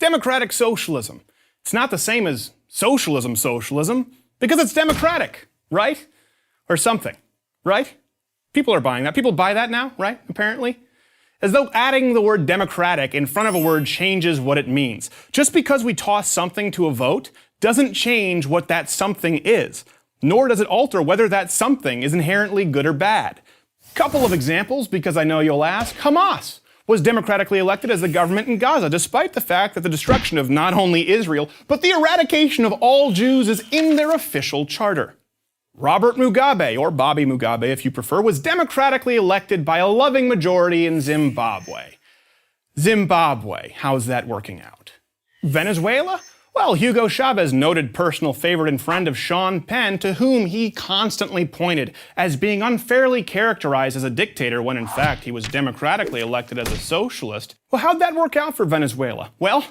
Democratic socialism. It's not the same as socialism because it's democratic, right? Or something, right? People are buying that. People buy that now, right? Apparently. As though adding the word democratic in front of a word changes what it means. Just because we toss something to a vote doesn't change what that something is, nor does it alter whether that something is inherently good or bad. Couple of examples, because I know you'll ask. Hamas was democratically elected as the government in Gaza, despite the fact that the destruction of not only Israel, but the eradication of all Jews is in their official charter. Robert Mugabe, or Bobby Mugabe if you prefer, was democratically elected by a loving majority in Zimbabwe. Zimbabwe, how's that working out? Venezuela? Well, Hugo Chavez, noted personal favorite and friend of Sean Penn, to whom he constantly pointed as being unfairly characterized as a dictator when in fact he was democratically elected as a socialist. Well, how'd that work out for Venezuela? Well,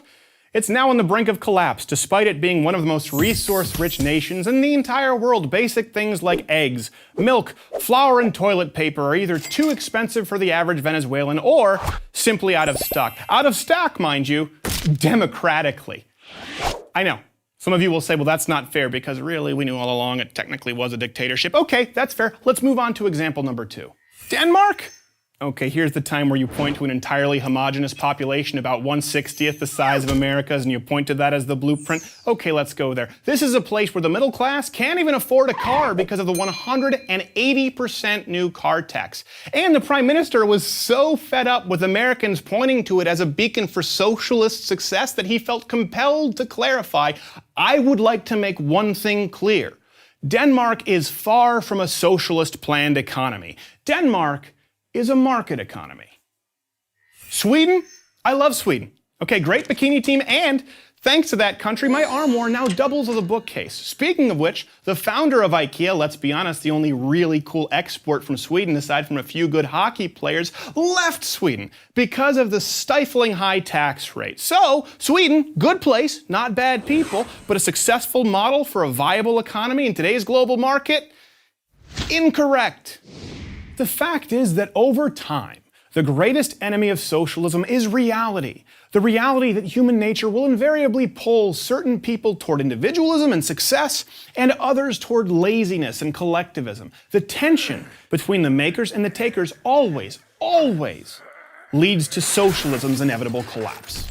it's now on the brink of collapse, despite it being one of the most resource-rich nations in the entire world. Basic things like eggs, milk, flour, and toilet paper are either too expensive for the average Venezuelan or simply out of stock. Out of stock, mind you, democratically. I know. Some of you will say, well, that's not fair because really we knew all along it technically was a dictatorship. Okay, that's fair. Let's move on to example number 2. Denmark? Okay, here's the time where you point to an entirely homogeneous population about 1/60th the size of America's and you point to that as the blueprint. Okay, let's go there. This is a place where the middle class can't even afford a car because of the 180% new car tax. And the Prime Minister was so fed up with Americans pointing to it as a beacon for socialist success that he felt compelled to clarify, I would like to make one thing clear. Denmark is far from a socialist planned economy. Denmark is a market economy. Sweden? I love Sweden. Okay, great bikini team, and thanks to that country, my armoire now doubles as a bookcase. Speaking of which, the founder of IKEA, let's be honest, the only really cool export from Sweden, aside from a few good hockey players, left Sweden because of the stifling high tax rate. So, Sweden, good place, not bad people, but a successful model for a viable economy in today's global market? Incorrect. The fact is that over time, the greatest enemy of socialism is reality. The reality that human nature will invariably pull certain people toward individualism and success, and others toward laziness and collectivism. The tension between the makers and the takers always leads to socialism's inevitable collapse.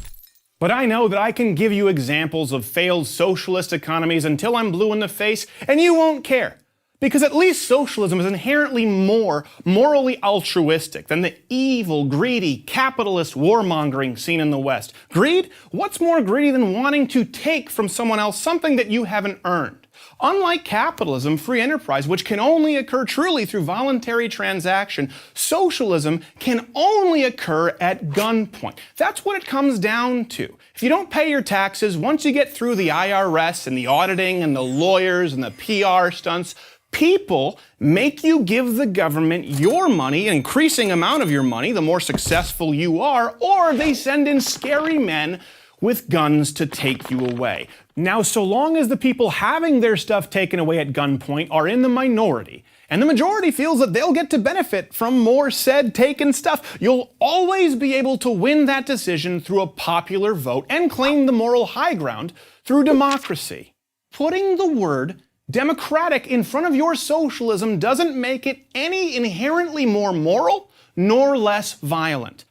But I know that I can give you examples of failed socialist economies until I'm blue in the face, and you won't care. Because at least socialism is inherently more morally altruistic than the evil, greedy, capitalist warmongering seen in the West. Greed? What's more greedy than wanting to take from someone else something that you haven't earned? Unlike capitalism, free enterprise, which can only occur truly through voluntary transaction, socialism can only occur at gunpoint. That's what it comes down to. If you don't pay your taxes, once you get through the IRS and the auditing and the lawyers and the PR stunts, people make you give the government your money, an increasing amount of your money, the more successful you are, or they send in scary men with guns to take you away. Now, so long as the people having their stuff taken away at gunpoint are in the minority, and the majority feels that they'll get to benefit from more said taken stuff, you'll always be able to win that decision through a popular vote and claim the moral high ground through democracy. Putting the word democratic in front of your socialism doesn't make it any inherently more moral nor less violent.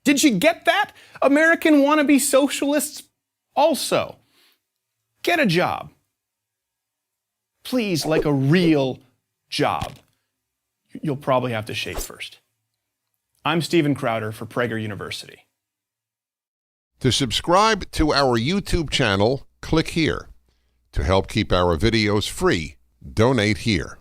Did you get that? American wannabe socialists? Also, get a job. Please, like a real job. You'll probably have to shave first. I'm Steven Crowder for Prager University. To subscribe to our YouTube channel, click here. To help keep our videos free, donate here.